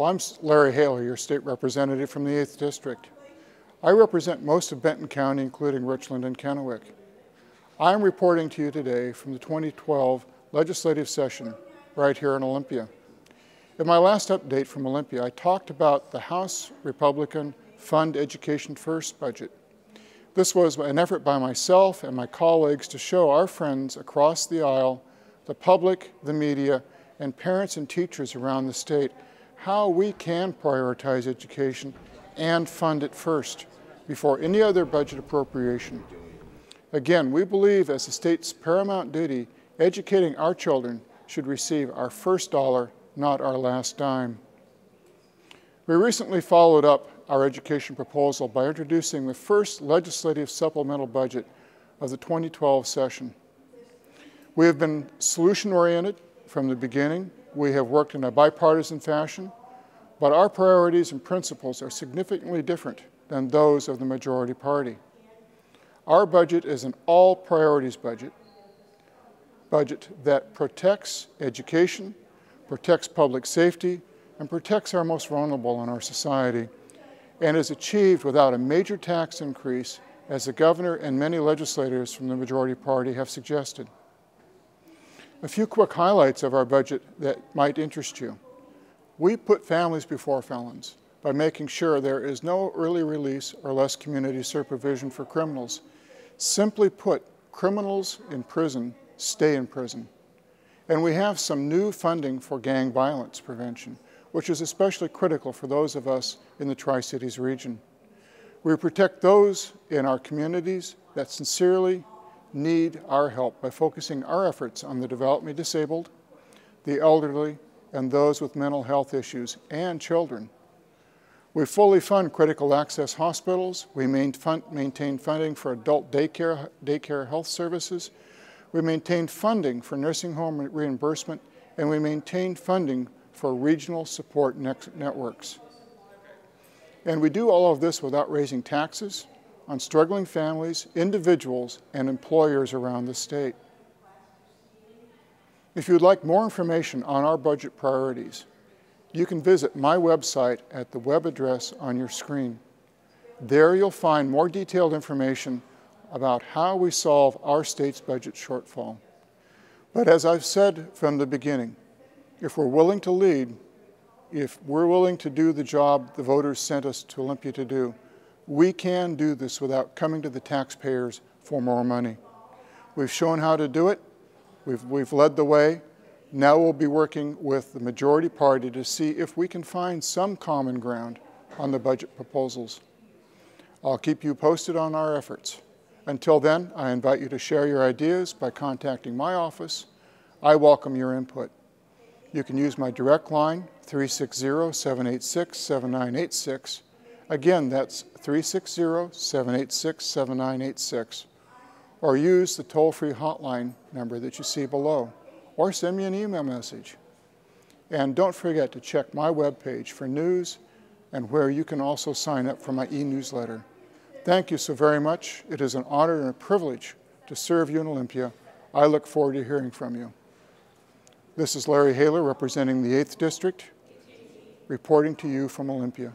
I'm Larry Haler, your state representative from the 8th District. I represent most of Benton County, including Richland and Kennewick. I'm reporting to you today from the 2012 legislative session right here in Olympia. In my last update from Olympia, I talked about the House Republican Fund Education First budget. This was an effort by myself and my colleagues to show our friends across the aisle, the public, the media, and parents and teachers around the state how we can prioritize education and fund it first before any other budget appropriation. Again, we believe as the state's paramount duty, educating our children should receive our first dollar, not our last dime. We recently followed up our education proposal by introducing the first legislative supplemental budget of the 2012 session. We have been solution-oriented from the beginning. We have worked in a bipartisan fashion, but our priorities and principles are significantly different than those of the majority party. Our budget is an all-priorities budget that protects education, protects public safety, and protects our most vulnerable in our society, and is achieved without a major tax increase, as the governor and many legislators from the majority party have suggested. A few quick highlights of our budget that might interest you. We put families before felons by making sure there is no early release or less community supervision for criminals. Simply put, criminals in prison stay in prison. And we have some new funding for gang violence prevention, which is especially critical for those of us in the Tri-Cities region. We protect those in our communities that sincerely need our help by focusing our efforts on the developmentally disabled, the elderly, and those with mental health issues, and children. We fully fund critical access hospitals. We maintain funding for adult daycare health services. We maintain funding for nursing home reimbursement, and we maintain funding for regional support networks. And we do all of this without raising taxes on struggling families, individuals, and employers around the state. If you'd like more information on our budget priorities, you can visit my website at the web address on your screen. There you'll find more detailed information about how we solve our state's budget shortfall. But as I've said from the beginning, if we're willing to lead, if we're willing to do the job the voters sent us to Olympia to do, we can do this without coming to the taxpayers for more money. We've shown how to do it. We've led the way. Now we'll be working with the majority party to see if we can find some common ground on the budget proposals. I'll keep you posted on our efforts. Until then, I invite you to share your ideas by contacting my office. I welcome your input. You can use my direct line, 360-786-7986. Again, that's 360-786-7986. Or use the toll-free hotline number that you see below, or send me an email message. And don't forget to check my webpage for news and where you can also sign up for my e-newsletter. Thank you so very much. It is an honor and a privilege to serve you in Olympia. I look forward to hearing from you. This is Larry Haler representing the 8th District, reporting to you from Olympia.